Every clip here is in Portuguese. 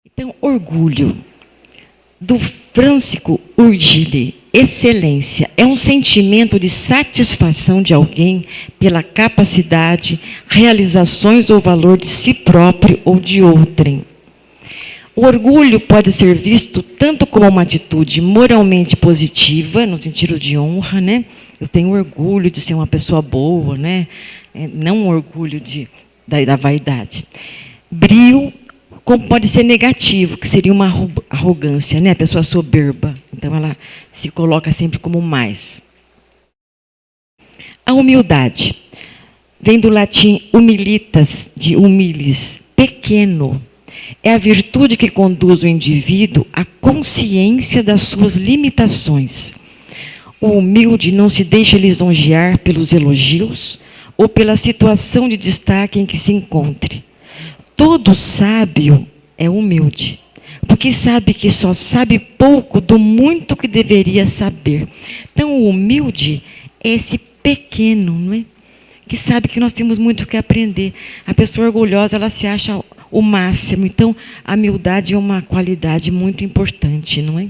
Então, orgulho, do Francisco Urgile, excelência, é um sentimento de satisfação de alguém pela capacidade, realizações ou valor de si próprio ou de outrem. O orgulho pode ser visto tanto como uma atitude moralmente positiva, no sentido de honra, né? Eu tenho orgulho de ser uma pessoa boa, né? Não um orgulho da vaidade. Brio, como pode ser negativo, que seria uma arrogância, né? A pessoa soberba. Então, ela se coloca sempre como mais. A humildade vem do latim humilitas, de humilis, pequeno. É a virtude que conduz o indivíduo à consciência das suas limitações. O humilde não se deixa lisonjear pelos elogios ou pela situação de destaque em que se encontre. Todo sábio é humilde, porque sabe que só sabe pouco do muito que deveria saber. Então, o humilde é esse pequeno, não é? Que sabe que nós temos muito que aprender. A pessoa orgulhosa, ela se acha o máximo. Então, a humildade é uma qualidade muito importante, não é?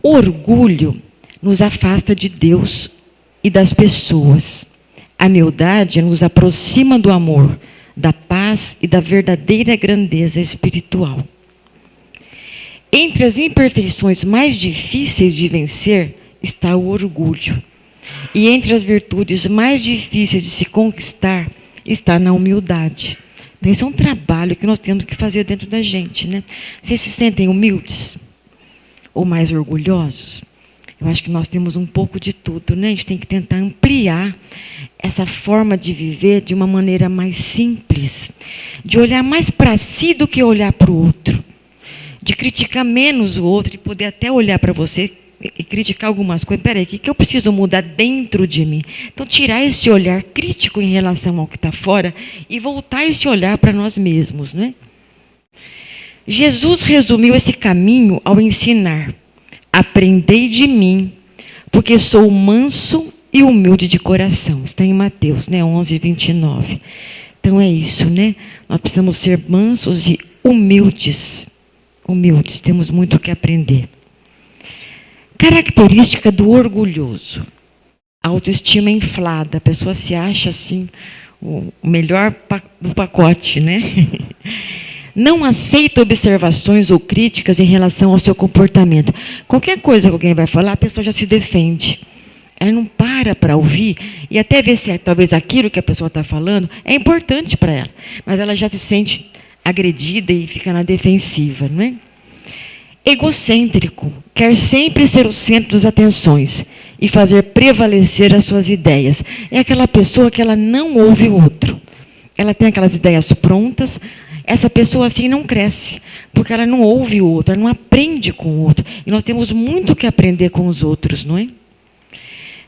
O orgulho nos afasta de Deus e das pessoas. A humildade nos aproxima do amor, da paz e da verdadeira grandeza espiritual. Entre as imperfeições mais difíceis de vencer está o orgulho. E entre as virtudes mais difíceis de se conquistar está na humildade. Então, esse é um trabalho que nós temos que fazer dentro da gente, né? Vocês se sentem humildes? Ou mais orgulhosos? Eu acho que nós temos um pouco de tudo, né? A gente tem que tentar ampliar essa forma de viver de uma maneira mais simples, de olhar mais para si do que olhar para o outro, de criticar menos o outro e poder até olhar para você e criticar algumas coisas. Espera aí, o que eu preciso mudar dentro de mim? Então, tirar esse olhar crítico em relação ao que está fora e voltar esse olhar para nós mesmos, né? Jesus resumiu esse caminho ao ensinar: aprendei de mim, porque sou manso e humilde de coração. Está em Mateus, né, 11:29. Então, é isso, né? Nós precisamos ser mansos e humildes. Humildes, temos muito o que aprender. Característica do orgulhoso: autoestima inflada. A pessoa se acha assim o melhor do pacote, né? Não aceita observações ou críticas em relação ao seu comportamento. Qualquer coisa que alguém vai falar, a pessoa já se defende. Ela não para ouvir e até ver se talvez aquilo que a pessoa está falando é importante para ela. Mas ela já se sente agredida e fica na defensiva, não é? Egocêntrico, quer sempre ser o centro das atenções e fazer prevalecer as suas ideias. É aquela pessoa que ela não ouve o outro. Ela tem aquelas ideias prontas. Essa pessoa assim não cresce, porque ela não ouve o outro, ela não aprende com o outro. E nós temos muito que aprender com os outros, não é?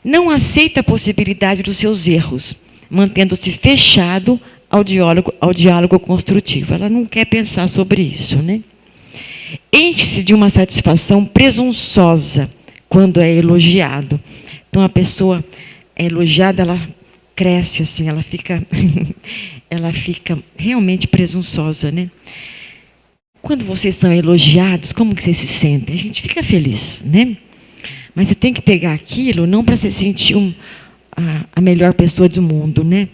Não aceita a possibilidade dos seus erros, mantendo-se fechado ao diálogo construtivo. Ela não quer pensar sobre isso, né? Enche-se de uma satisfação presunçosa quando é elogiado. Então, a pessoa é elogiada, ela cresce assim, ela fica realmente presunçosa, né? Quando vocês são elogiados, como que vocês se sentem? A gente fica feliz, né? Mas você tem que pegar aquilo não para se sentir a melhor pessoa do mundo, né?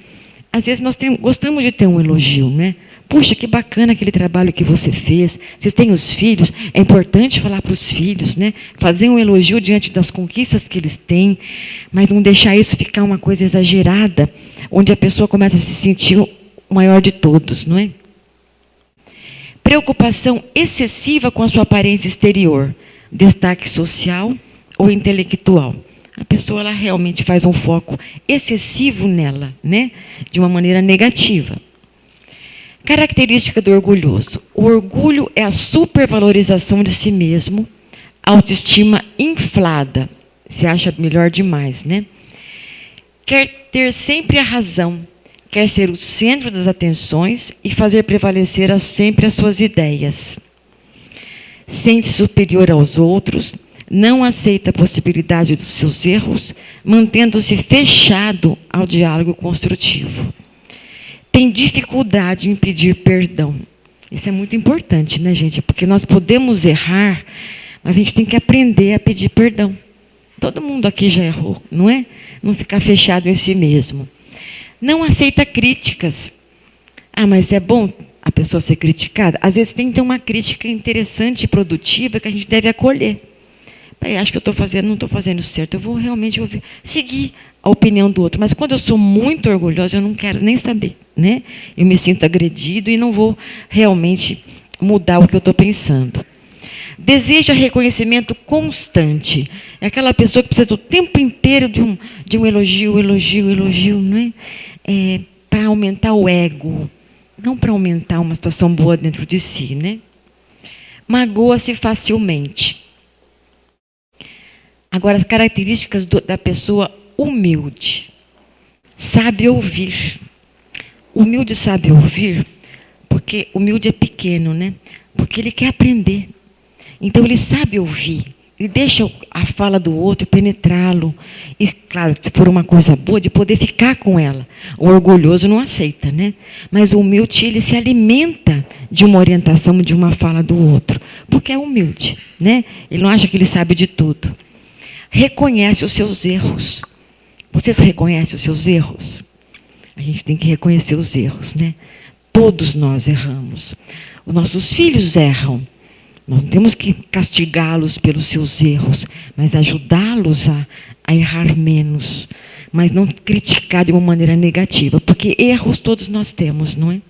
Às vezes nós gostamos de ter um elogio, né? Puxa, que bacana aquele trabalho que você fez. Vocês têm os filhos, é importante falar para os filhos, né? Fazer um elogio diante das conquistas que eles têm, mas não deixar isso ficar uma coisa exagerada, onde a pessoa começa a se sentir o maior de todos, não é? Preocupação excessiva com a sua aparência exterior, destaque social ou intelectual. A pessoa ela realmente faz um foco excessivo nela, né? De uma maneira negativa. Característica do orgulhoso: o orgulho é a supervalorização de si mesmo, autoestima inflada, se acha melhor demais, né? Quer ter sempre a razão, quer ser o centro das atenções e fazer prevalecer sempre as suas ideias. Sente-se superior aos outros, não aceita a possibilidade dos seus erros, mantendo-se fechado ao diálogo construtivo. Tem dificuldade em pedir perdão. Isso é muito importante, né, gente? Porque nós podemos errar, mas a gente tem que aprender a pedir perdão. Todo mundo aqui já errou, não é? Não ficar fechado em si mesmo. Não aceita críticas. Ah, mas é bom a pessoa ser criticada? Às vezes tem que ter uma crítica interessante e produtiva que a gente deve acolher. Peraí, acho que eu estou fazendo, não estou fazendo certo. Eu vou realmente seguir a opinião do outro. Mas quando eu sou muito orgulhosa, eu não quero nem saber, né? Eu me sinto agredido e não vou realmente mudar o que eu estou pensando. Deseja reconhecimento constante. É aquela pessoa que precisa do tempo inteiro de um elogio, não é? Para aumentar o ego, não para aumentar uma situação boa dentro de si, né? Magoa-se facilmente. Agora, as características da pessoa humilde. Sabe ouvir. Humilde sabe ouvir, porque humilde é pequeno, né? Porque ele quer aprender. Então, ele sabe ouvir. Ele deixa a fala do outro penetrá-lo. E, claro, se for uma coisa boa, de poder ficar com ela. O orgulhoso não aceita, né? Mas o humilde, ele se alimenta de uma orientação, de uma fala do outro. Porque é humilde, né? Ele não acha que ele sabe de tudo. Reconhece os seus erros. Vocês reconhecem os seus erros? A gente tem que reconhecer os erros, né? Todos nós erramos. Os nossos filhos erram. Nós não temos que castigá-los pelos seus erros, mas ajudá-los a errar menos. Mas não criticar de uma maneira negativa, porque erros todos nós temos, não é?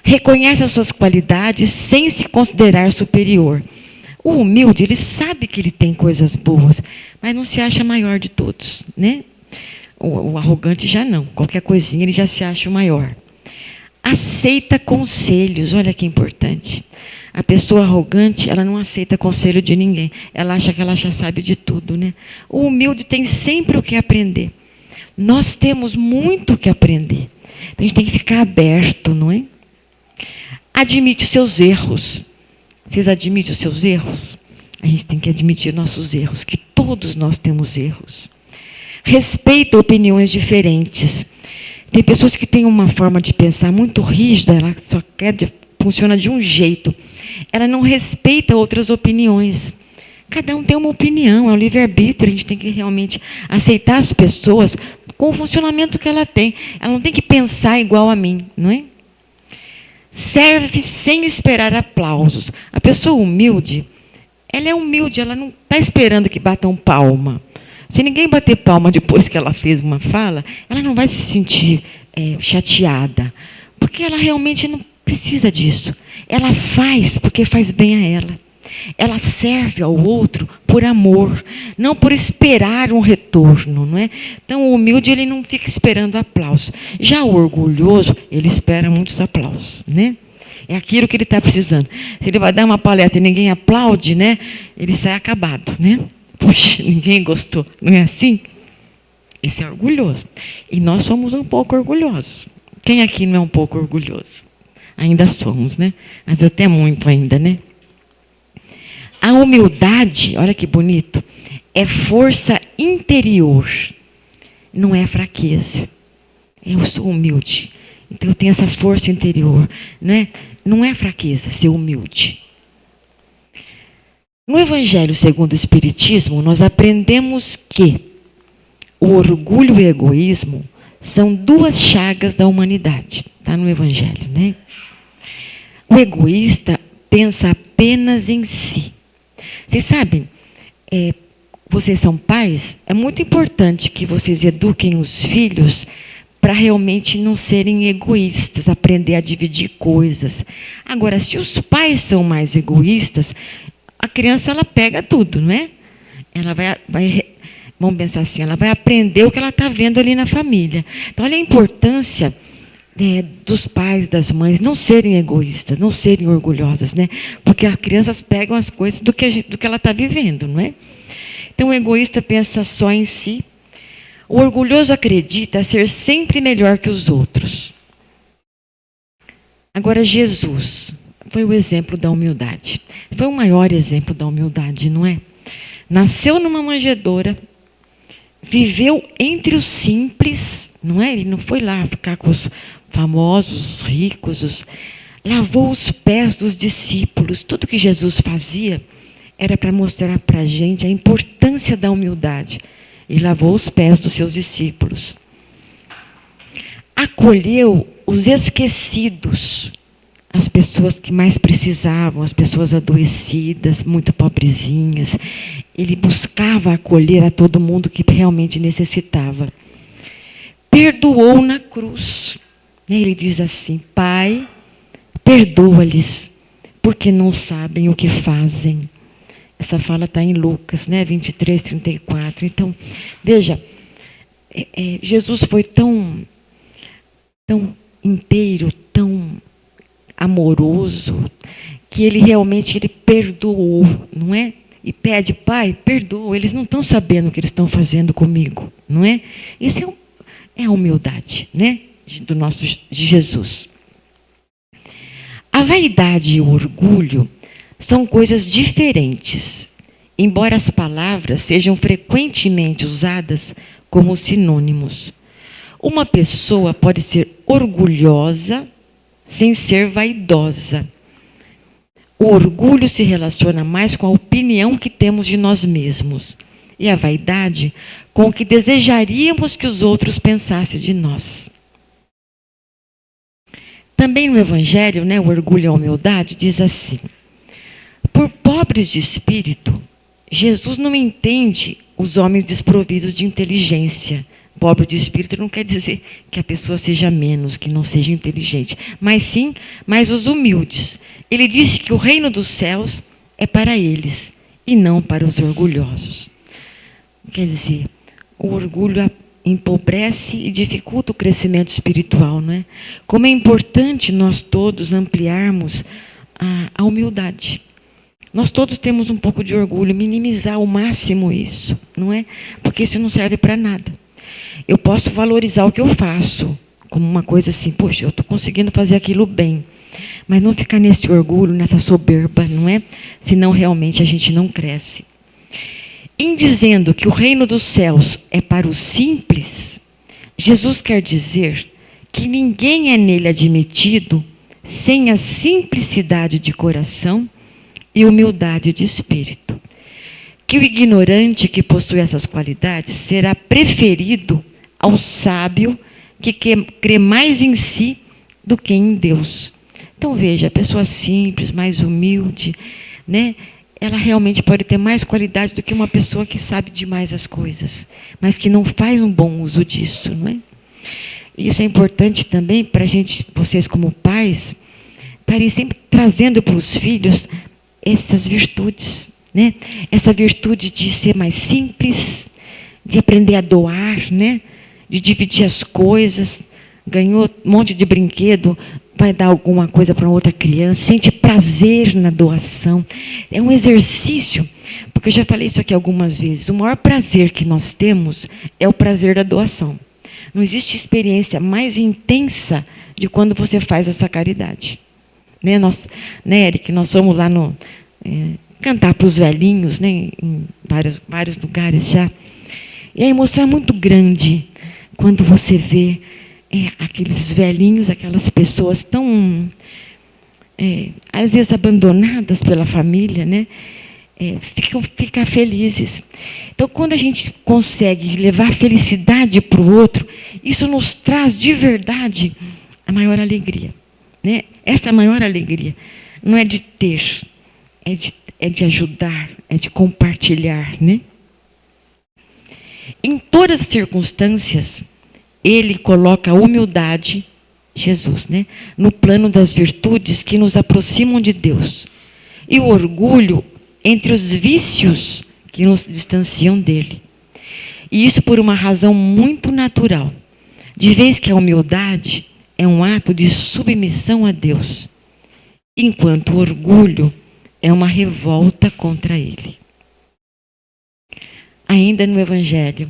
Reconhece as suas qualidades sem se considerar superior. O humilde, ele sabe que ele tem coisas boas, mas não se acha maior de todos, né? O arrogante já não. Qualquer coisinha ele já se acha o maior. Aceita conselhos, olha que importante. A pessoa arrogante, ela não aceita conselho de ninguém. Ela acha que ela já sabe de tudo, né? O humilde tem sempre o que aprender. Nós temos muito o que aprender. A gente tem que ficar aberto, não é? Admite os seus erros. Vocês admitem os seus erros? A gente tem que admitir nossos erros, que todos nós temos erros. Respeita opiniões diferentes. Tem pessoas que têm uma forma de pensar muito rígida, ela só funciona de um jeito. Ela não respeita outras opiniões. Cada um tem uma opinião, é o livre-arbítrio, a gente tem que realmente aceitar as pessoas com o funcionamento que ela tem. Ela não tem que pensar igual a mim, não é? Serve sem esperar aplausos. A pessoa humilde, ela é humilde, ela não está esperando que batam palma. Se ninguém bater palma depois que ela fez uma fala, ela não vai se sentir chateada, porque ela realmente não precisa disso. Ela faz porque faz bem a ela. Ela serve ao outro por amor, não por esperar um retorno, não é? Então, o humilde, ele não fica esperando aplauso. Já o orgulhoso, ele espera muitos aplausos, né? É aquilo que ele está precisando. Se ele vai dar uma palestra e ninguém aplaude, né? Ele sai acabado, né? Puxa, ninguém gostou. Não é assim? Isso é orgulhoso. E nós somos um pouco orgulhosos. Quem aqui não é um pouco orgulhoso? Ainda somos, né? Mas até muito ainda, né? A humildade, olha que bonito, é força interior, não é fraqueza. Eu sou humilde, então eu tenho essa força interior, né? Não é fraqueza ser humilde. No Evangelho segundo o Espiritismo, nós aprendemos que o orgulho e o egoísmo são duas chagas da humanidade. Está no Evangelho, né? O egoísta pensa apenas em si. Vocês sabem, vocês são pais, é muito importante que vocês eduquem os filhos para realmente não serem egoístas, aprender a dividir coisas. Agora, se os pais são mais egoístas, a criança, ela pega tudo, não é? Ela vamos pensar assim, ela vai aprender o que ela está vendo ali na família. Então, olha a importância dos pais, das mães, não serem egoístas, não serem orgulhosas, né? Porque as crianças pegam as coisas do que ela está vivendo, não é? Então, o egoísta pensa só em si. O orgulhoso acredita ser sempre melhor que os outros. Agora, Jesus foi o exemplo da humildade. Foi o maior exemplo da humildade, não é? Nasceu numa manjedoura, viveu entre os simples, não é? Ele não foi lá ficar com os famosos, os ricos, lavou os pés dos discípulos. Tudo que Jesus fazia era para mostrar para a gente a importância da humildade. Ele lavou os pés dos seus discípulos. Acolheu os esquecidos, as pessoas que mais precisavam, as pessoas adoecidas, muito pobrezinhas. Ele buscava acolher a todo mundo que realmente necessitava. Perdoou na cruz. Ele diz assim: Pai, perdoa-lhes, porque não sabem o que fazem. Essa fala está em Lucas, 23, 34. Então, veja, Jesus foi tão inteiro, tão amoroso, que ele realmente perdoou, não é? E pede: Pai, perdoa, eles não estão sabendo o que eles estão fazendo comigo, não é? Isso é a humildade, né? De Jesus. A vaidade e o orgulho são coisas diferentes, embora as palavras sejam frequentemente usadas como sinônimos. Uma pessoa pode ser orgulhosa sem ser vaidosa. O orgulho se relaciona mais com a opinião que temos de nós mesmos, e a vaidade com o que desejaríamos que os outros pensassem de nós. Também no Evangelho, o orgulho e a humildade, diz assim: por pobres de espírito, Jesus não entende os homens desprovidos de inteligência. Pobre de espírito não quer dizer que a pessoa seja menos, que não seja inteligente, mas sim, os humildes. Ele disse que o reino dos céus é para eles e não para os orgulhosos. Quer dizer, o orgulho empobrece e dificulta o crescimento espiritual, não é? Como é importante nós todos ampliarmos a humildade. Nós todos temos um pouco de orgulho, minimizar ao máximo isso, não é? Porque isso não serve para nada. Eu posso valorizar o que eu faço, como uma coisa assim: poxa, eu estou conseguindo fazer aquilo bem. Mas não ficar nesse orgulho, nessa soberba, não é? Senão realmente a gente não cresce. Em dizendo que o reino dos céus é para os simples, Jesus quer dizer que ninguém é nele admitido sem a simplicidade de coração e humildade de espírito. Que o ignorante que possui essas qualidades será preferido ao sábio que crê mais em si do que em Deus. Então veja, a pessoa simples, mais humilde, ela realmente pode ter mais qualidade do que uma pessoa que sabe demais as coisas, mas que não faz um bom uso disso, não é? Isso é importante também para a gente, vocês como pais, estarem sempre trazendo para os filhos essas virtudes, essa virtude de ser mais simples, de aprender a doar, de dividir as coisas. Ganhou um monte de brinquedo, vai dar alguma coisa para outra criança, sente prazer na doação. É um exercício, porque eu já falei isso aqui algumas vezes, o maior prazer que nós temos é o prazer da doação. Não existe experiência mais intensa de quando você faz essa caridade. Eric, nós fomos lá cantar para os velhinhos, em vários lugares já. E a emoção é muito grande quando você vê aqueles velhinhos, aquelas pessoas tão, às vezes, abandonadas pela família, ficam felizes. Então, quando a gente consegue levar felicidade para o outro, isso nos traz de verdade a maior alegria. Essa maior alegria não é de ter, é de ajudar, é de compartilhar. Em todas as circunstâncias, ele coloca a humildade, Jesus, no plano das virtudes que nos aproximam de Deus. E o orgulho entre os vícios que nos distanciam dele. E isso por uma razão muito natural. De vez que a humildade é um ato de submissão a Deus, enquanto o orgulho é uma revolta contra ele. Ainda no Evangelho,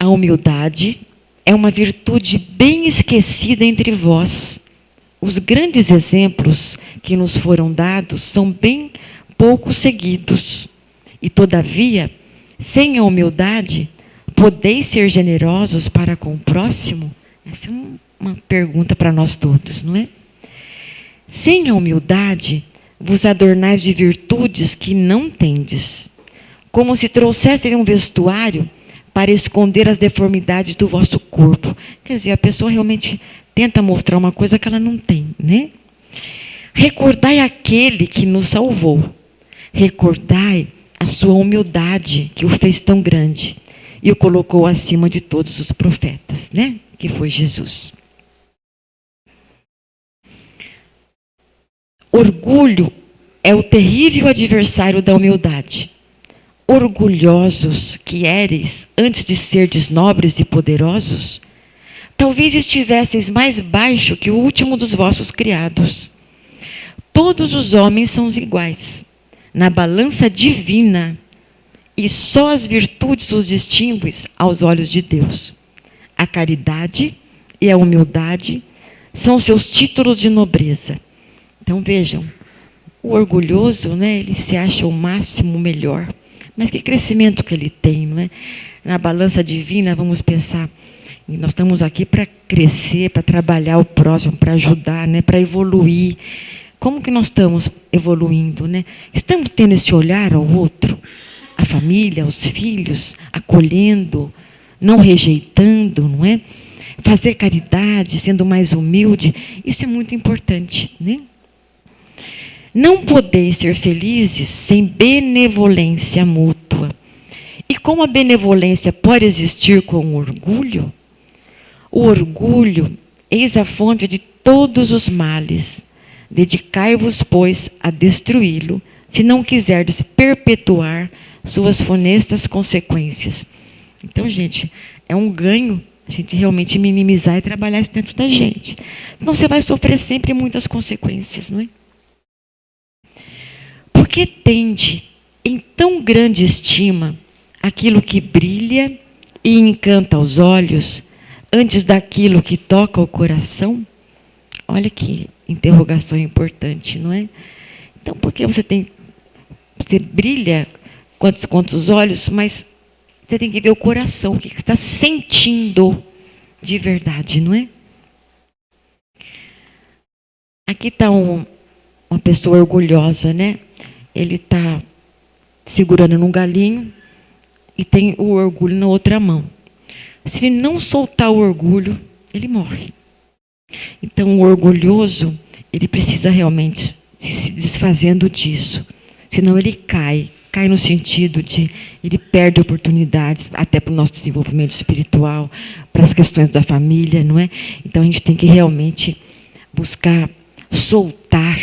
a humildade é uma virtude bem esquecida entre vós. Os grandes exemplos que nos foram dados são bem pouco seguidos. E, todavia, sem a humildade, podeis ser generosos para com o próximo? Essa é uma pergunta para nós todos, não é? Sem a humildade, vos adornais de virtudes que não tendes, como se trouxessem um vestuário para esconder as deformidades do vosso corpo. Quer dizer, a pessoa realmente tenta mostrar uma coisa que ela não tem, né? Recordai aquele que nos salvou. Recordai a sua humildade, que o fez tão grande e o colocou acima de todos os profetas, né? Que foi Jesus. Orgulho é o terrível adversário da humildade. Orgulhosos que éreis, antes de serdes nobres e poderosos, talvez estivesseis mais baixo que o último dos vossos criados. Todos os homens são iguais na balança divina, e só as virtudes os distinguem aos olhos de Deus. A caridade e a humildade são seus títulos de nobreza. Então vejam, o orgulhoso, né, ele se acha o máximo, o melhor. Mas que crescimento que ele tem, não é? Na balança divina, vamos pensar, nós estamos aqui para crescer, para trabalhar o próximo, para ajudar, né, para evoluir. Como que nós estamos evoluindo, né? Estamos tendo esse olhar ao outro, à família, aos filhos, acolhendo, não rejeitando, não é? Fazer caridade, sendo mais humilde, isso é muito importante, né? Não podeis ser felizes sem benevolência mútua. E como a benevolência pode existir com o orgulho? O orgulho, eis a fonte de todos os males. Dedicai-vos, pois, a destruí-lo, se não quiserdes perpetuar suas funestas consequências. Então, gente, é um ganho a gente realmente minimizar e trabalhar isso dentro da gente. Senão você vai sofrer sempre muitas consequências, não é? Porque tende em tão grande estima aquilo que brilha e encanta os olhos, antes daquilo que toca o coração? Olha que interrogação importante, não é? Então, por que você brilha quantos olhos, mas você tem que ver o coração, o que você está sentindo de verdade, não é? Aqui está uma pessoa orgulhosa, né? Ele está segurando num galinho e tem o orgulho na outra mão. Se ele não soltar o orgulho, ele morre. Então, o orgulhoso, ele precisa realmente se desfazendo disso. Senão ele cai no sentido de ele perde oportunidades, até para o nosso desenvolvimento espiritual, para as questões da família, não é? Então, a gente tem que realmente buscar soltar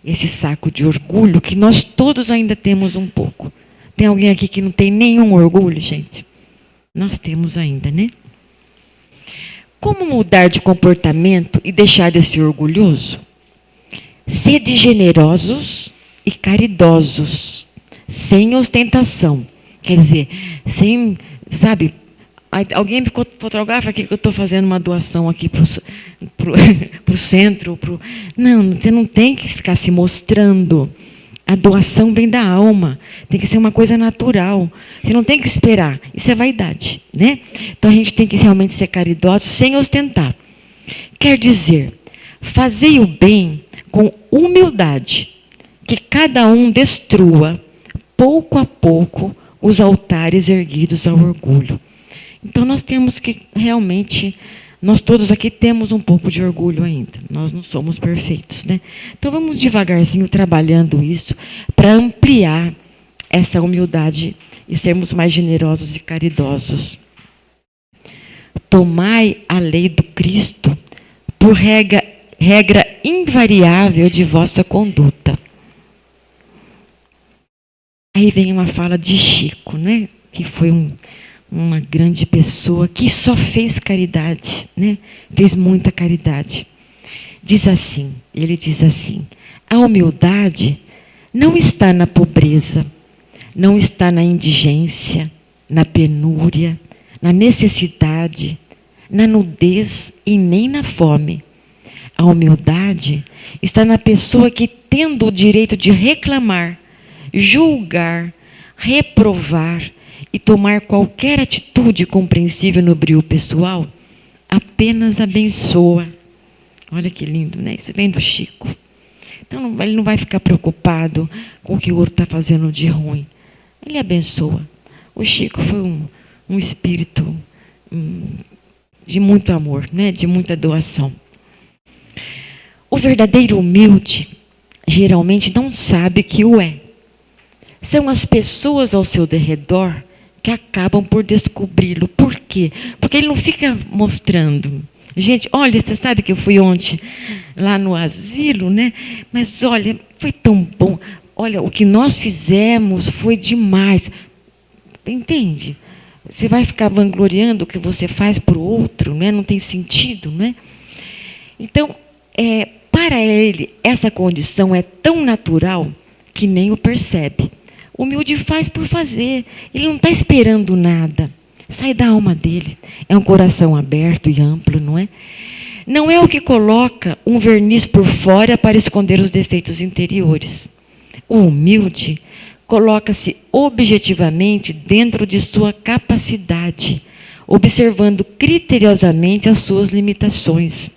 esse saco de orgulho, que nós todos ainda temos um pouco. Tem alguém aqui que não tem nenhum orgulho, gente? Nós temos ainda, né? Como mudar de comportamento e deixar de ser orgulhoso? Sede generosos e caridosos, sem ostentação. Quer dizer, sem, sabe, alguém me fotografa aqui que eu estou fazendo uma doação aqui para o centro. Não, você não tem que ficar se mostrando. A doação vem da alma, tem que ser uma coisa natural. Você não tem que esperar, isso é vaidade, né? Então a gente tem que realmente ser caridoso sem ostentar. Quer dizer, fazei o bem com humildade, que cada um destrua, pouco a pouco, os altares erguidos ao orgulho. Então nós temos que realmente, nós todos aqui temos um pouco de orgulho ainda. Nós não somos perfeitos, né? Então vamos devagarzinho trabalhando isso para ampliar essa humildade e sermos mais generosos e caridosos. Tomai a lei do Cristo por regra invariável de vossa conduta. Aí vem uma fala de Chico, né? Que foi uma grande pessoa que só fez caridade, né? Fez muita caridade. Ele diz assim, a humildade não está na pobreza, não está na indigência, na penúria, na necessidade, na nudez e nem na fome. A humildade está na pessoa que, tendo o direito de reclamar, julgar, reprovar e tomar qualquer atitude compreensível no brio pessoal, apenas abençoa. Olha que lindo, né? Isso vem do Chico. Então ele não vai ficar preocupado com o que o outro está fazendo de ruim. Ele abençoa. O Chico foi um espírito de muito amor, né? De muita doação. O verdadeiro humilde geralmente não sabe que o é. São as pessoas ao seu derredor que acabam por descobri-lo. Por quê? Porque ele não fica mostrando. Gente, olha, você sabe que eu fui ontem lá no asilo, né? Mas olha, foi tão bom. Olha, o que nós fizemos foi demais. Entende? Você vai ficar vangloriando o que você faz para o outro, né? Não tem sentido, né? Então, para ele, essa condição é tão natural que nem o percebe. O humilde faz por fazer. Ele não está esperando nada. Sai da alma dele. É um coração aberto e amplo, não é? Não é o que coloca um verniz por fora para esconder os defeitos interiores. O humilde coloca-se objetivamente dentro de sua capacidade, observando criteriosamente as suas limitações.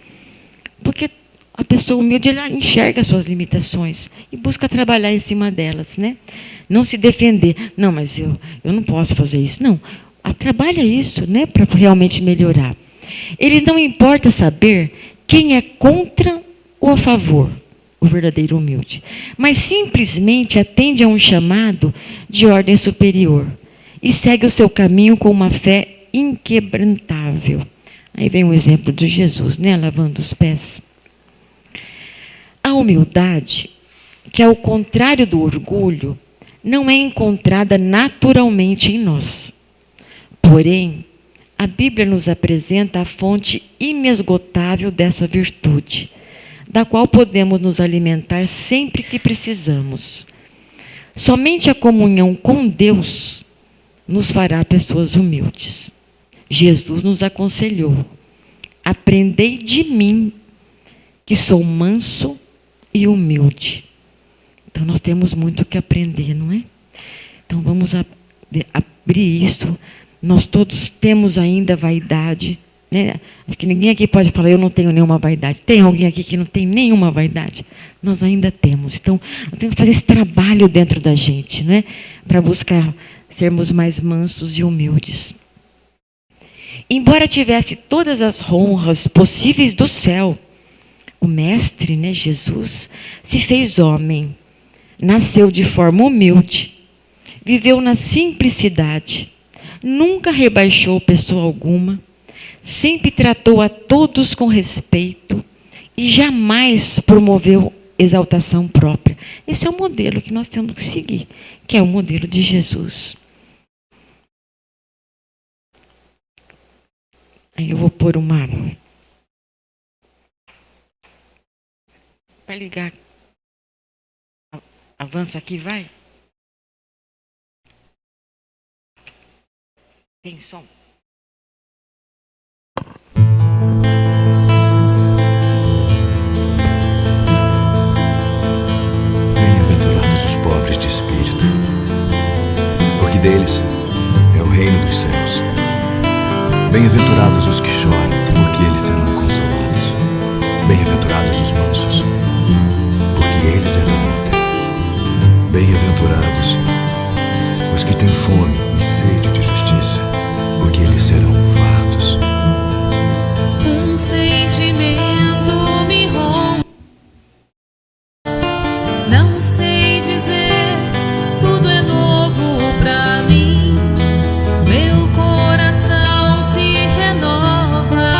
Porque a pessoa humilde, ela enxerga as suas limitações e busca trabalhar em cima delas, né? Não se defender. Não, mas eu não posso fazer isso. Não, trabalha isso, né, para realmente melhorar. Ele não importa saber quem é contra ou a favor, o verdadeiro humilde, mas simplesmente atende a um chamado de ordem superior e segue o seu caminho com uma fé inquebrantável. Aí vem um exemplo de Jesus, né, lavando os pés. A humildade, que ao contrário do orgulho, não é encontrada naturalmente em nós. Porém, a Bíblia nos apresenta a fonte inesgotável dessa virtude, da qual podemos nos alimentar sempre que precisamos. Somente a comunhão com Deus nos fará pessoas humildes. Jesus nos aconselhou: aprendei de mim, que sou manso e humilde. Então, nós temos muito que aprender, não é? Então, vamos abrir isso. Nós todos temos ainda vaidade, né? Acho que ninguém aqui pode falar, eu não tenho nenhuma vaidade. Tem alguém aqui que não tem nenhuma vaidade? Nós ainda temos. Então, nós temos que fazer esse trabalho dentro da gente, né? Para buscar sermos mais mansos e humildes. Embora tivesse todas as honras possíveis do céu, o Mestre, né, Jesus, se fez homem, nasceu de forma humilde, viveu na simplicidade, nunca rebaixou pessoa alguma, sempre tratou a todos com respeito e jamais promoveu exaltação própria. Esse é o modelo que nós temos que seguir, que é o modelo de Jesus. Aí eu vou pôr uma... Para ligar. Avança aqui, vai. Tem som. Bem-aventurados os pobres de espírito, porque deles é o reino dos céus. Bem-aventurados os que choram, porque eles serão consolados. Bem-aventurados os mansos, porque eles herdarão a terra. Bem-aventurados os que têm fome e sede de justiça, porque eles serão fartos. Um sentimento me rompe, não sei dizer, tudo é novo pra mim. Meu coração se renova,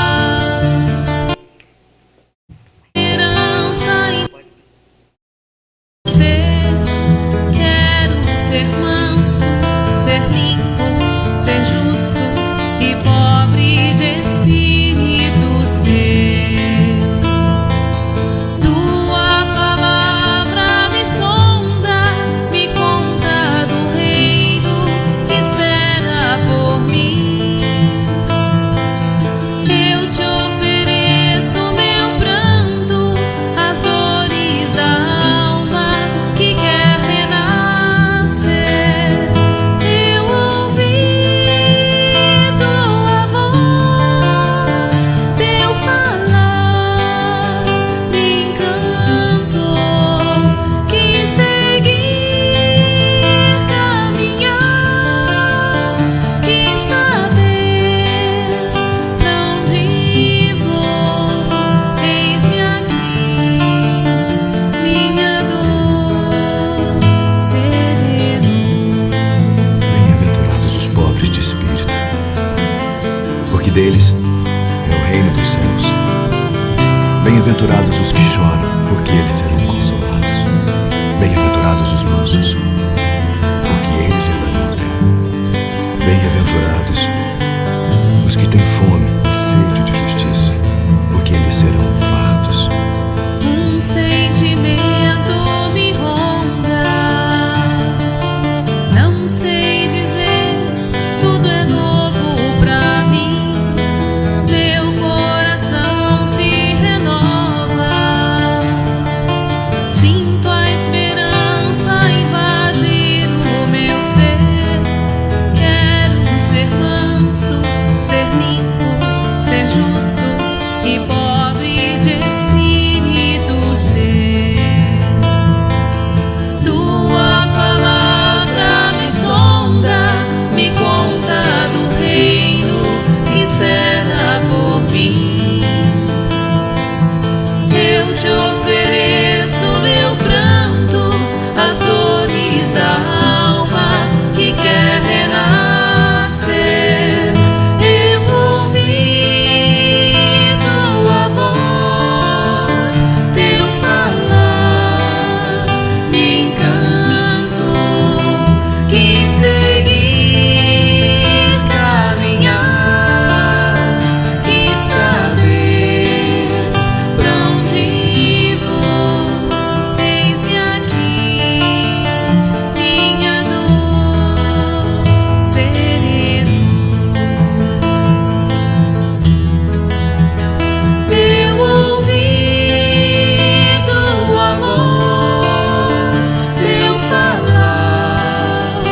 esperança em você. Quero ser manso, ser limpo, ser justo e pobre de espírito ser. Tua palavra me sonda, me Bem-aventurados os que choram, porque eles serão consolados. Bem-aventurados os mansos, porque eles herdarão a terra. Bem-aventurados os que têm fome e sede de justiça, porque eles serão fartos. Um sentimento me ronda, não sei dizer, tudo é novo pra mim. Meu coração se renova, sinto a esperança invadir o meu ser. Quero ser manso, ser limpo, ser justo e pobre de espírito ser. Tua palavra me sonda, me conta do reino que espera por mim. Eu te ofereço meu pranto, as dores da alma que quer renascer. Eu ouvi tua voz, teu falar, me encanto, quis seguir, caminhar, quis saber pra onde vou. Eis-me aqui, minha dor, sereno. Eu ouvi tua voz, teu falar,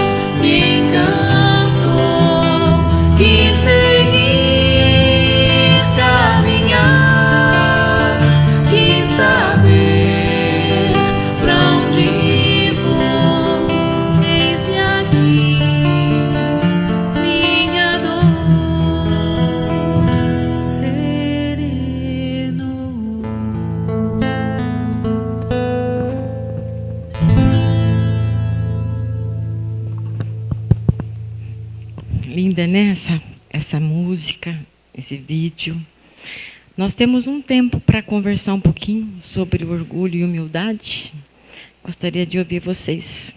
me encantou, quis seguir, caminhar, quis saber pra onde vou. Eis-me aqui, minha dor, sereno. Linda, né? Essa música, esse vídeo. Nós temos um tempo para conversar um pouquinho sobre orgulho e humildade. Gostaria de ouvir vocês.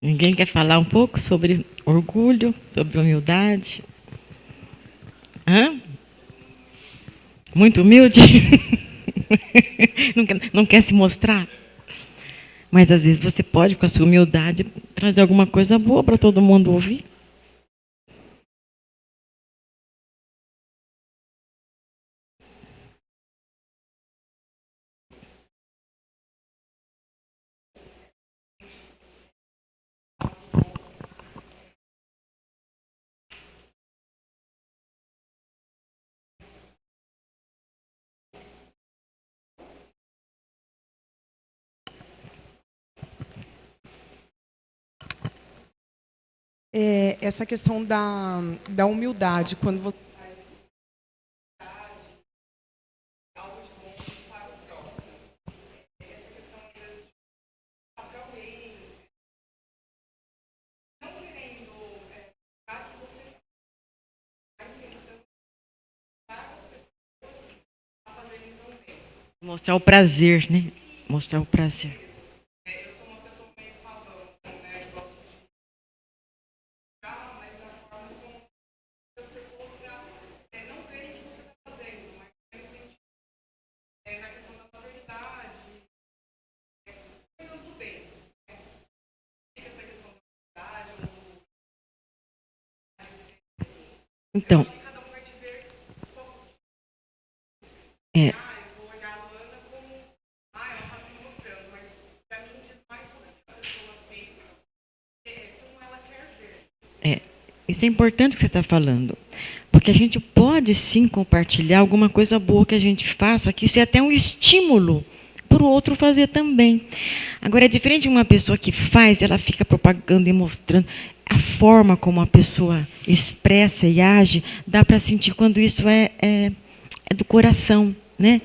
Ninguém quer falar um pouco sobre orgulho, sobre humildade? Hã? Muito humilde? Não quer se mostrar? Mas às vezes você pode, com a sua humildade, trazer alguma coisa boa para todo mundo ouvir. Essa questão da humildade, quando você Mostrar o prazer, né? Mostrar o prazer. Então, isso é importante que você está falando, porque a gente pode sim compartilhar alguma coisa boa que a gente faça, que isso é até um estímulo para o outro fazer também. Agora, é diferente de uma pessoa que faz, ela fica propagando e mostrando. A forma como a pessoa expressa e age, dá para sentir quando isso é do coração. né?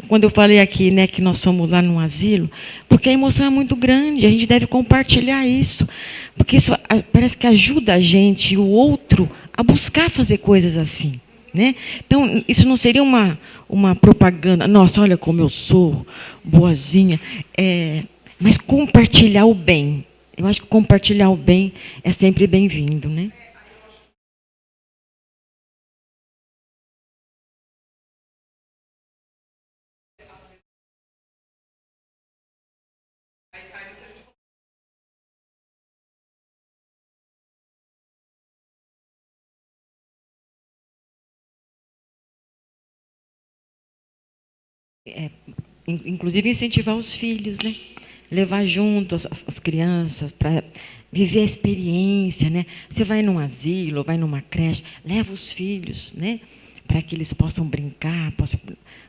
Quando eu falei aqui, né, que nós fomos lá num asilo, porque a emoção é muito grande, a gente deve compartilhar isso, porque isso parece que ajuda a gente e o outro a buscar fazer coisas assim, né? Então, isso não seria uma propaganda, nossa, olha como eu sou boazinha, mas compartilhar o bem. Eu acho que compartilhar o bem é sempre bem-vindo, né? Inclusive incentivar os filhos, né? Levar junto as crianças para viver a experiência, né? Você vai num asilo, vai numa creche, leva os filhos, né? Para que eles possam brincar, possam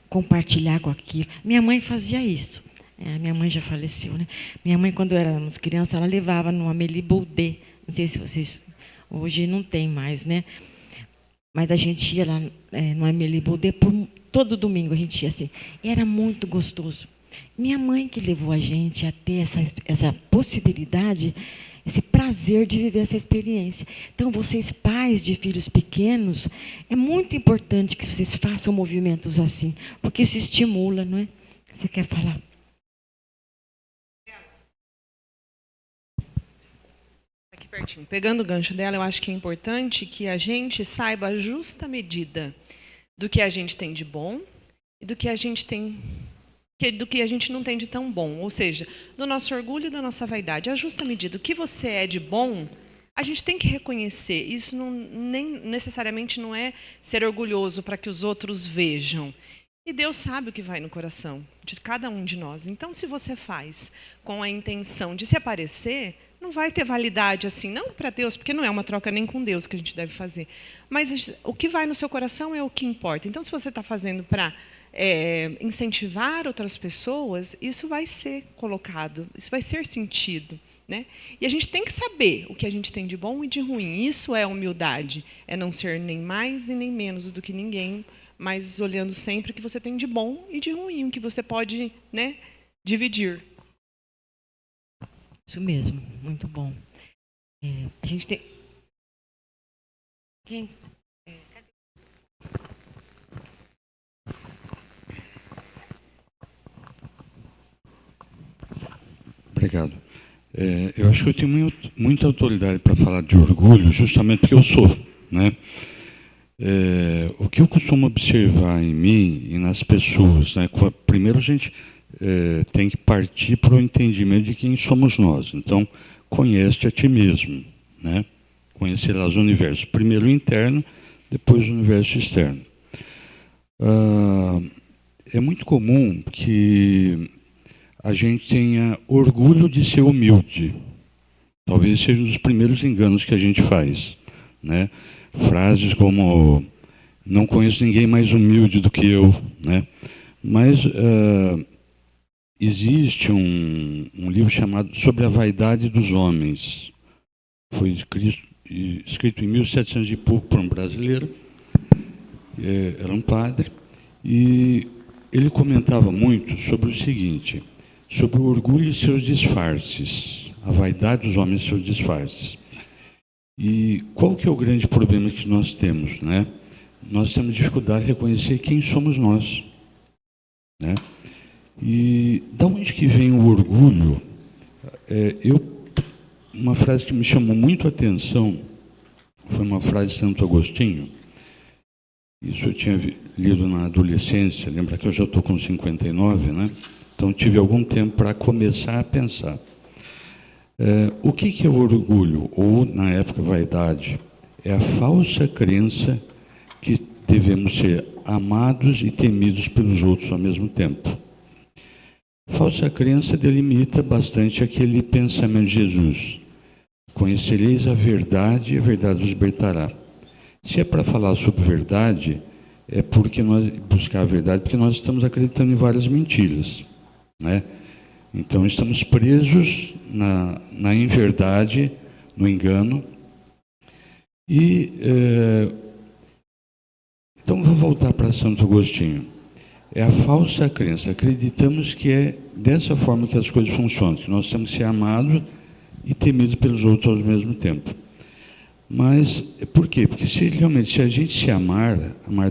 compartilhar com aquilo. Minha mãe fazia isso. Minha mãe já faleceu, né? Minha mãe, quando éramos crianças, ela levava no Amélie Baudet. Não sei se vocês... Hoje não tem mais, né? Mas a gente ia lá no Amélie Baudet todo domingo, a gente ia assim. Era muito gostoso. Minha mãe que levou a gente a ter essa possibilidade, esse prazer de viver essa experiência. Então, vocês, pais de filhos pequenos, é muito importante que vocês façam movimentos assim, porque isso estimula, não é? Você quer falar? Aqui pertinho. Pegando o gancho dela, eu acho que é importante que a gente saiba a justa medida do que a gente tem de bom e do que a gente não tem de tão bom. Ou seja, do nosso orgulho e da nossa vaidade. A justa medida. O que você é de bom, a gente tem que reconhecer. Isso nem necessariamente não é ser orgulhoso para que os outros vejam. E Deus sabe o que vai no coração de cada um de nós. Então, se você faz com a intenção de se aparecer, não vai ter validade assim, não para Deus, porque não é uma troca nem com Deus que a gente deve fazer. Mas o que vai no seu coração é o que importa. Então, se você está fazendo para incentivar outras pessoas, isso vai ser colocado, isso vai ser sentido, né? E a gente tem que saber o que a gente tem de bom e de ruim. Isso é humildade, é não ser nem mais e nem menos do que ninguém, mas olhando sempre o que você tem de bom e de ruim, o que você pode, né, dividir. Isso mesmo, muito bom. A gente tem... Quem? Obrigado. Eu acho que eu tenho muita autoridade para falar de orgulho, justamente porque eu sou, né? O que eu costumo observar em mim e nas pessoas, né? Primeiro a gente tem que partir para o entendimento de quem somos nós. Então, conhece a ti mesmo, né? Conhecerás o universo. Primeiro o interno, depois o universo externo. É muito comum que a gente tenha orgulho de ser humilde. Talvez seja um dos primeiros enganos que a gente faz, né? Frases como, não conheço ninguém mais humilde do que eu, né? Mas existe um livro chamado Sobre a Vaidade dos Homens. Foi escrito em 1700 e pouco por um brasileiro. Era um padre. E ele comentava muito sobre o seguinte, sobre o orgulho e seus disfarces. A vaidade dos homens e seus disfarces. E qual que é o grande problema que nós temos, né? Nós temos dificuldade de reconhecer quem somos nós, né? E da onde que vem o orgulho? Uma frase que me chamou muito a atenção foi uma frase de Santo Agostinho. Isso eu tinha lido na adolescência, lembra que eu já estou com 59, né? Então tive algum tempo para começar a pensar. O que é o orgulho? Ou, na época, vaidade? É a falsa crença que devemos ser amados e temidos pelos outros ao mesmo tempo. Falsa crença delimita bastante aquele pensamento de Jesus. Conhecereis a verdade e a verdade vos libertará. Se é para falar sobre verdade, é porque nós buscar a verdade, porque nós estamos acreditando em várias mentiras, né? Então estamos presos na inverdade, no engano. E então vou voltar para Santo Agostinho. É a falsa crença. Acreditamos que é dessa forma que as coisas funcionam, que nós temos que ser amados e temidos pelos outros ao mesmo tempo. Mas por quê? Porque se a gente se amar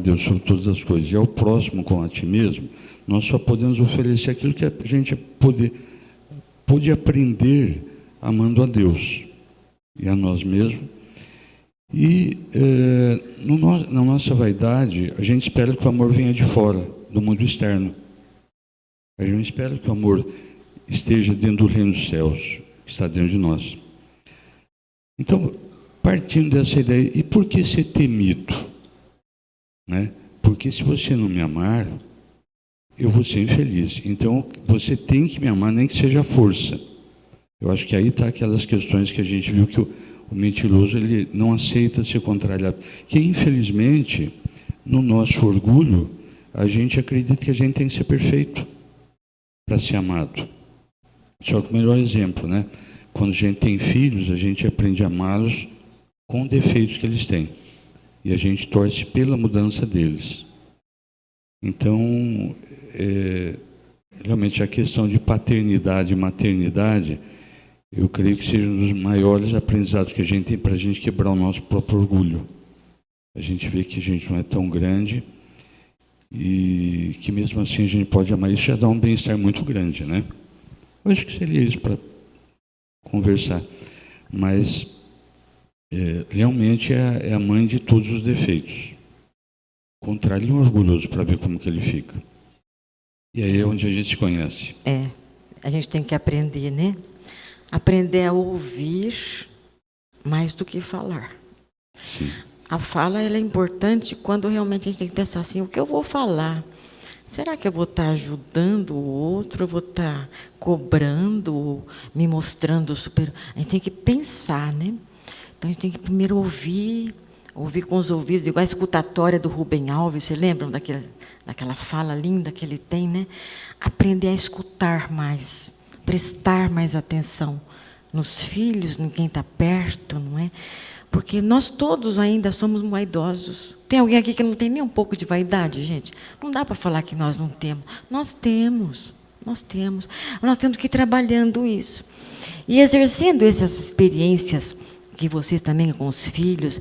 Deus sobre todas as coisas, e ao próximo como a ti mesmo, nós só podemos oferecer aquilo que a gente pôde aprender amando a Deus e a nós mesmos. E na nossa vaidade, a gente espera que o amor venha de fora, do mundo externo. A gente não espera que o amor esteja dentro do reino dos céus, que está dentro de nós. Então, partindo dessa ideia, e por que ser temido? Né? Porque se você não me amar, eu vou ser infeliz. Então, você tem que me amar, nem que seja à força. Eu acho que aí está aquelas questões que a gente viu que o mentiroso ele não aceita ser contrariado. Que, infelizmente, no nosso orgulho, a gente acredita que a gente tem que ser perfeito para ser amado. Só que o melhor exemplo, né? Quando a gente tem filhos, a gente aprende a amá-los com defeitos que eles têm. E a gente torce pela mudança deles. Então, realmente a questão de paternidade e maternidade, eu creio que seja um dos maiores aprendizados que a gente tem para a gente quebrar o nosso próprio orgulho. A gente vê que a gente não é tão grande e que mesmo assim a gente pode amar. Isso já dá um bem-estar muito grande, né? Eu acho que seria isso para conversar. Mas realmente é a mãe de todos os defeitos. Contrário um orgulhoso para ver como que ele fica. E aí é onde a gente se conhece. A gente tem que aprender, né? Aprender a ouvir mais do que falar. Sim. A fala ela é importante quando realmente a gente tem que pensar assim, o que eu vou falar? Será que eu vou estar ajudando o outro? Eu vou estar cobrando, me mostrando super... A gente tem que pensar, né? Então, a gente tem que primeiro ouvir com os ouvidos, igual a escutatória do Rubem Alves, você lembram daquela fala linda que ele tem, né? Aprender a escutar mais, prestar mais atenção nos filhos, em quem está perto, não é? Porque nós todos ainda somos vaidosos. Tem alguém aqui que não tem nem um pouco de vaidade, gente? Não dá para falar que nós não temos. Nós temos. Nós temos que ir trabalhando isso. E exercendo essas experiências que vocês também com os filhos,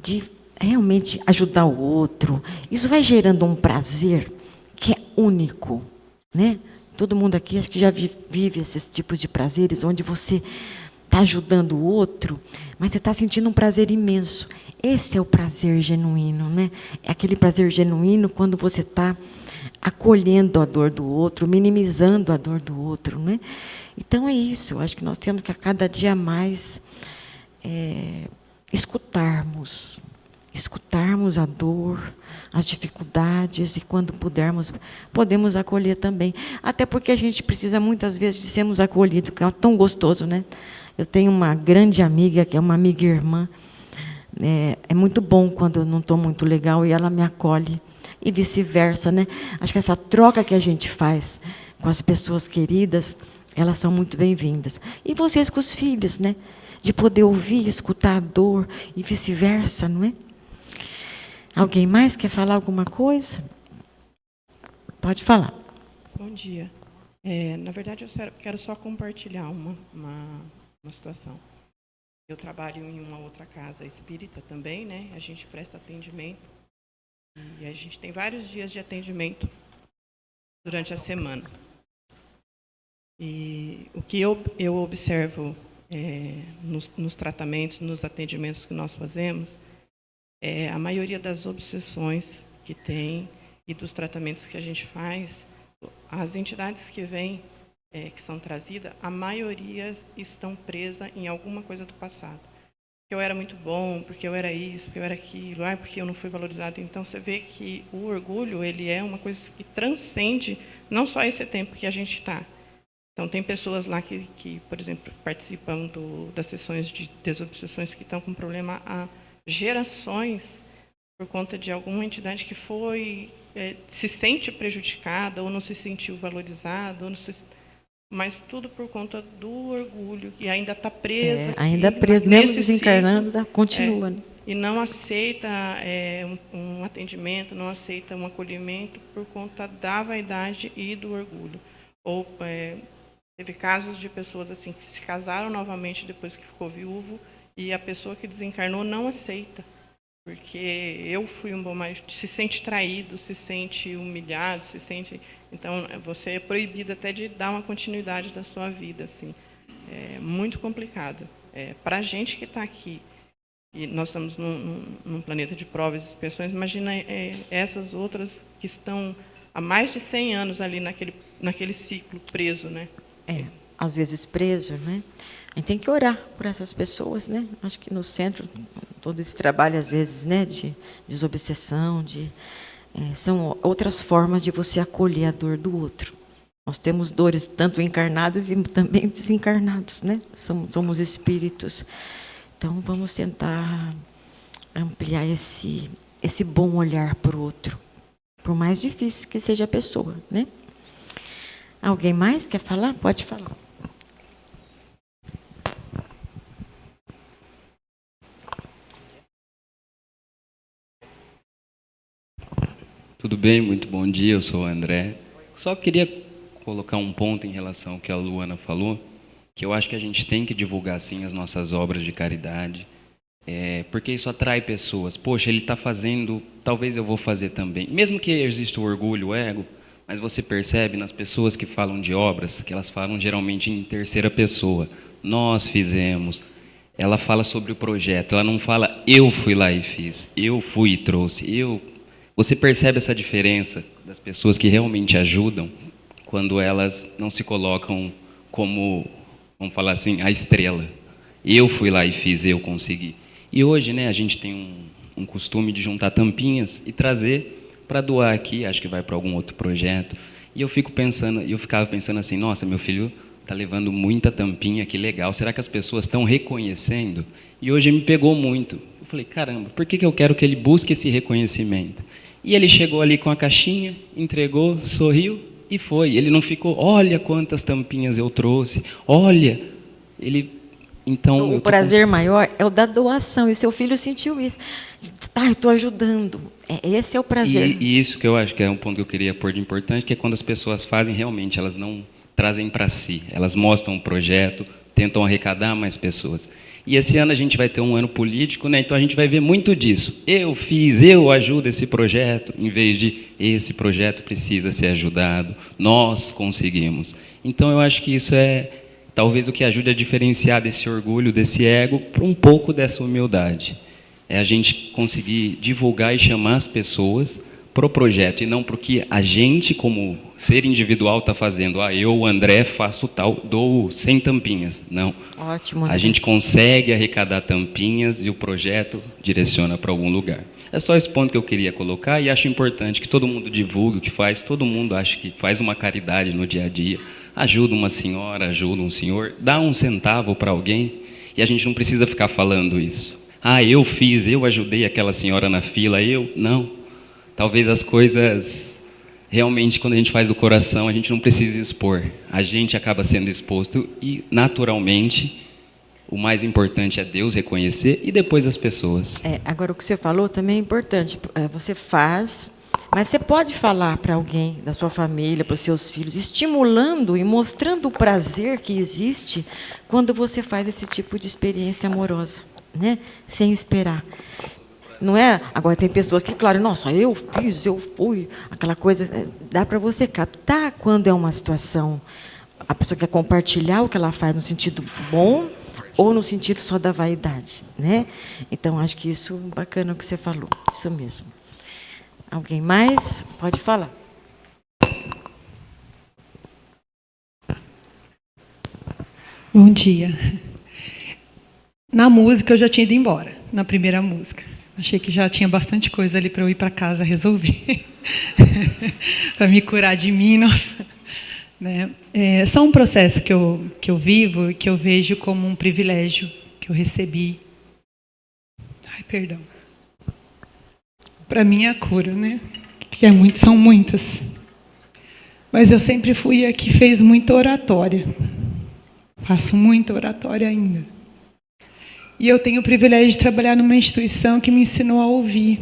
de realmente ajudar o outro, isso vai gerando um prazer que é único, né? Todo mundo aqui acho que já vive esses tipos de prazeres, onde você está ajudando o outro, mas você está sentindo um prazer imenso. Esse é o prazer genuíno, né? É aquele prazer genuíno quando você está acolhendo a dor do outro, minimizando a dor do outro, né? Então é isso. Eu acho que nós temos que a cada dia mais escutarmos a dor, as dificuldades, e quando pudermos, podemos acolher também. Até porque a gente precisa muitas vezes de sermos acolhidos, que é tão gostoso, né? Eu tenho uma grande amiga, que é uma amiga irmã. É muito bom quando eu não estou muito legal e ela me acolhe, e vice-versa, né? Acho que essa troca que a gente faz com as pessoas queridas, elas são muito bem-vindas. E vocês com os filhos, né? De poder ouvir, escutar a dor e vice-versa, não é? Alguém mais quer falar alguma coisa? Pode falar. Bom dia. Na verdade, eu quero só compartilhar uma situação. Eu trabalho em uma outra casa espírita também, né? A gente presta atendimento e a gente tem vários dias de atendimento durante a semana. E o que eu observo nos tratamentos, nos atendimentos que nós fazemos, a maioria das obsessões que tem e dos tratamentos que a gente faz, as entidades que vêm, que são trazidas, a maioria estão presas em alguma coisa do passado. Porque eu era muito bom, porque eu era isso, porque eu era aquilo, porque eu não fui valorizado. Então, você vê que o orgulho, ele é uma coisa que transcende não só esse tempo que a gente está. Então, tem pessoas lá que, por exemplo, participam das sessões de desobsessões que estão com problema há gerações por conta de alguma entidade que se sente prejudicada ou não se sentiu valorizado, mas tudo por conta do orgulho, e ainda está presa. Ainda presa, mesmo desencarnando, continua. e não aceita um atendimento, não aceita um acolhimento por conta da vaidade e do orgulho. Ou teve casos de pessoas assim que se casaram novamente depois que ficou viúvo e a pessoa que desencarnou não aceita, porque eu fui um bom marido, se sente traído, se sente humilhado, se sente... Então, você é proibido até de dar uma continuidade da sua vida, assim. É muito complicado. Para a gente que está aqui, e nós estamos num planeta de provas e expiações, imagina essas outras que estão há mais de 100 anos ali naquele ciclo preso, né? Às vezes preso, né? A gente tem que orar por essas pessoas, né? Acho que no centro, todo esse trabalho, às vezes, né, de desobsessão, são outras formas de você acolher a dor do outro. Nós temos dores tanto encarnados e também desencarnados, né? Somos espíritos. Então, vamos tentar ampliar esse bom olhar para o outro, por mais difícil que seja a pessoa, né? Alguém mais quer falar? Pode falar. Tudo bem? Muito bom dia, eu sou o André. Só queria colocar um ponto em relação ao que a Luana falou, que eu acho que a gente tem que divulgar, sim, as nossas obras de caridade, porque isso atrai pessoas. Poxa, ele está fazendo, talvez eu vou fazer também. Mesmo que exista o orgulho, o ego, mas você percebe nas pessoas que falam de obras, que elas falam geralmente em terceira pessoa. Nós fizemos. Ela fala sobre o projeto, ela não fala eu fui lá e fiz, eu fui e trouxe, eu... Você percebe essa diferença das pessoas que realmente ajudam quando elas não se colocam como, vamos falar assim, a estrela. Eu fui lá e fiz, eu consegui. E hoje, né, a gente tem um costume de juntar tampinhas e trazer para doar aqui, acho que vai para algum outro projeto. E eu ficava pensando assim, nossa, meu filho está levando muita tampinha, que legal. Será que as pessoas estão reconhecendo? E hoje me pegou muito. Eu falei, caramba, por que eu quero que ele busque esse reconhecimento? E ele chegou ali com a caixinha, entregou, sorriu e foi. Ele não ficou, olha quantas tampinhas eu trouxe, olha. Então, o prazer maior é o da doação, e seu filho sentiu isso. Tá, estou ajudando. Esse é o prazer. E isso que eu acho que é um ponto que eu queria pôr de importante, que é quando as pessoas fazem, realmente, elas não trazem para si. Elas mostram um projeto, tentam arrecadar mais pessoas. E esse ano a gente vai ter um ano político, né? Então a gente vai ver muito disso. Eu fiz, eu ajudo esse projeto, em vez de esse projeto precisa ser ajudado, nós conseguimos. Então eu acho que isso é talvez o que ajude a diferenciar desse orgulho, desse ego, para um pouco dessa humildade. É a gente conseguir divulgar e chamar as pessoas para o projeto, e não para o que a gente, como ser individual, está fazendo. Eu, André, faço tal, dou 100 tampinhas. Não. Ótimo. A gente consegue arrecadar tampinhas e o projeto direciona para algum lugar. É só esse ponto que eu queria colocar, e acho importante que todo mundo divulgue o que faz, todo mundo acha que faz uma caridade no dia a dia, ajuda uma senhora, ajuda um senhor, dá um centavo para alguém, e a gente não precisa ficar falando isso. Eu fiz, eu ajudei aquela senhora na fila, não. Talvez as coisas, realmente, quando a gente faz do coração, a gente não precisa expor. A gente acaba sendo exposto e, naturalmente, o mais importante é Deus reconhecer e depois as pessoas. Agora, o que você falou também é importante. Você faz, mas você pode falar para alguém da sua família, para os seus filhos, estimulando e mostrando o prazer que existe quando você faz esse tipo de experiência amorosa, né? Sem esperar. Não é? Agora, tem pessoas que, claro, nossa, eu fiz, eu fui, aquela coisa. Dá para você captar quando é uma situação. A pessoa quer compartilhar o que ela faz no sentido bom ou no sentido só da vaidade, né? Então, acho que isso é bacana o que você falou. Isso mesmo. Alguém mais? Pode falar. Bom dia. Na música, eu já tinha ido embora, na primeira música. Achei que já tinha bastante coisa ali para eu ir para casa resolver, para me curar de mim, nossa. Né? É só um processo que eu vivo e que eu vejo como um privilégio que eu recebi. Perdão. Para mim é a cura, né? Que são muitas. Mas eu sempre fui a que fez muita oratória. Faço muita oratória ainda. E eu tenho o privilégio de trabalhar numa instituição que me ensinou a ouvir.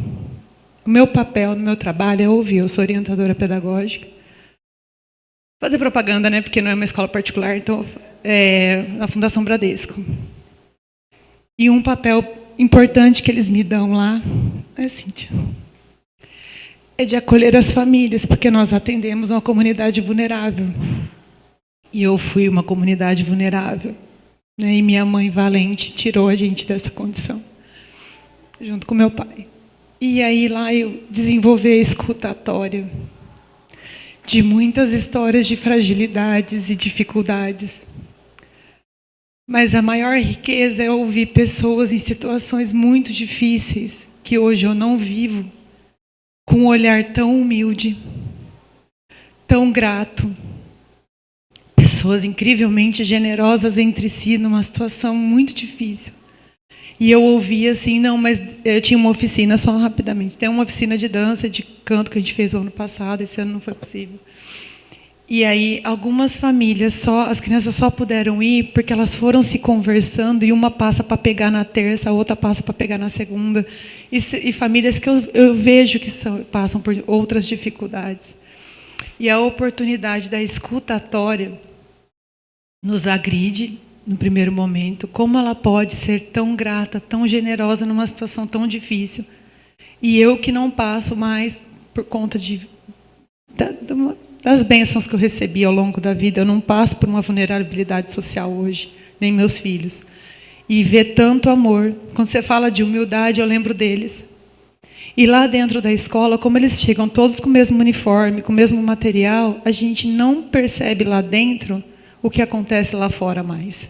O meu papel no meu trabalho é ouvir. Eu sou orientadora pedagógica. Fazer propaganda, né? Porque não é uma escola particular, então na Fundação Bradesco. E um papel importante que eles me dão lá, Cíntia, é de acolher as famílias, porque nós atendemos uma comunidade vulnerável. E eu fui uma comunidade vulnerável, né? E minha mãe valente tirou a gente dessa condição, junto com meu pai. E aí lá eu desenvolvi a escutatória de muitas histórias de fragilidades e dificuldades. Mas a maior riqueza é ouvir pessoas em situações muito difíceis, que hoje eu não vivo, com um olhar tão humilde, tão grato. Pessoas incrivelmente generosas entre si, numa situação muito difícil. E eu ouvi assim, não, mas eu tinha uma oficina, só rapidamente. Tem uma oficina de dança, de canto que a gente fez o ano passado, esse ano não foi possível. E aí, algumas famílias, as crianças só puderam ir porque elas foram se conversando e uma passa para pegar na terça, a outra passa para pegar na segunda. E famílias que eu vejo que passam por outras dificuldades. E a oportunidade da escutatória nos agride, no primeiro momento, como ela pode ser tão grata, tão generosa numa situação tão difícil. E eu que não passo mais por conta das bênçãos que eu recebi ao longo da vida, eu não passo por uma vulnerabilidade social hoje, nem meus filhos. E ver tanto amor. Quando você fala de humildade, eu lembro deles. E lá dentro da escola, como eles chegam todos com o mesmo uniforme, com o mesmo material, a gente não percebe lá dentro o que acontece lá fora mais.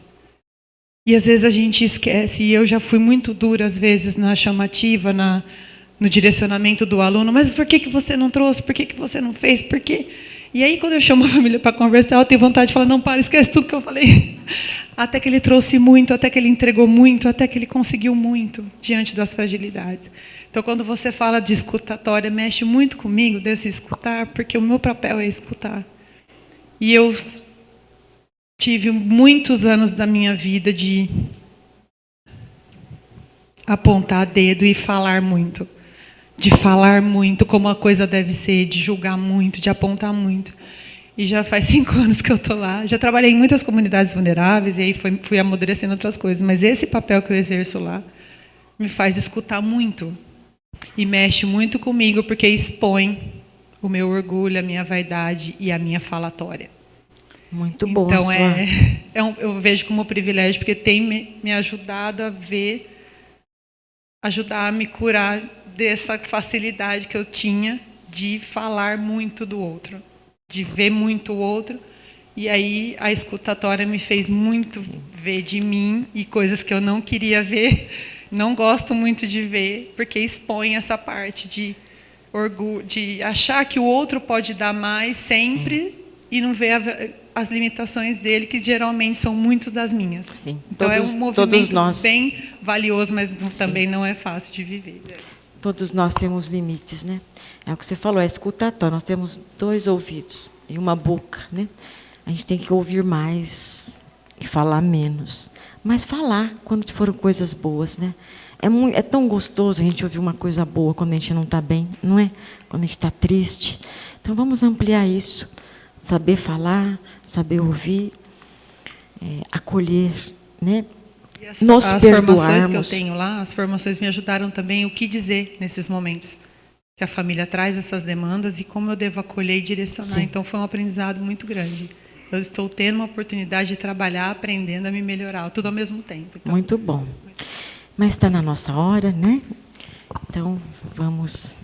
E às vezes a gente esquece, e eu já fui muito dura às vezes na chamativa, no direcionamento do aluno, mas por que você não trouxe? Por que você não fez? Por quê? E aí quando eu chamo a família para conversar, eu tenho vontade de falar, não, para, esquece tudo que eu falei. Até que ele trouxe muito, até que ele entregou muito, até que ele conseguiu muito diante das fragilidades. Então quando você fala de escutatória, mexe muito comigo desse escutar, porque o meu papel é escutar. E eu tive muitos anos da minha vida de apontar dedo e falar muito. De falar muito como a coisa deve ser, de julgar muito, de apontar muito. E já faz 5 anos que eu estou lá. Já trabalhei em muitas comunidades vulneráveis e aí fui amadurecendo outras coisas. Mas esse papel que eu exerço lá me faz escutar muito. E mexe muito comigo, porque expõe o meu orgulho, a minha vaidade e a minha falatória. Muito bom. Então, eu vejo como um privilégio, porque tem me ajudado ajudar a me curar dessa facilidade que eu tinha de falar muito do outro, de ver muito o outro. E aí a escutatória me fez muito ver de mim e coisas que eu não queria ver, não gosto muito de ver, porque expõe essa parte de orgulho, de achar que o outro pode dar mais sempre e não ver as limitações dele, que geralmente são muitas das minhas. Sim. Então é um movimento bem valioso, mas também não é fácil de viver. Todos nós temos limites, né? É o que você falou, é escutatório. Nós temos 2 ouvidos e uma boca, né? A gente tem que ouvir mais e falar menos. Mas falar quando foram coisas boas, né? É tão gostoso a gente ouvir uma coisa boa quando a gente não está bem, não é? Quando a gente está triste. Então vamos ampliar isso. Saber falar, saber ouvir, acolher, né? E as formações que eu tenho lá, as formações me ajudaram também o que dizer nesses momentos. Que a família traz essas demandas e como eu devo acolher e direcionar. Sim. Então foi um aprendizado muito grande. Eu estou tendo uma oportunidade de trabalhar, aprendendo a me melhorar, tudo ao mesmo tempo. Então, muito bom. Mas está na nossa hora, né? Então vamos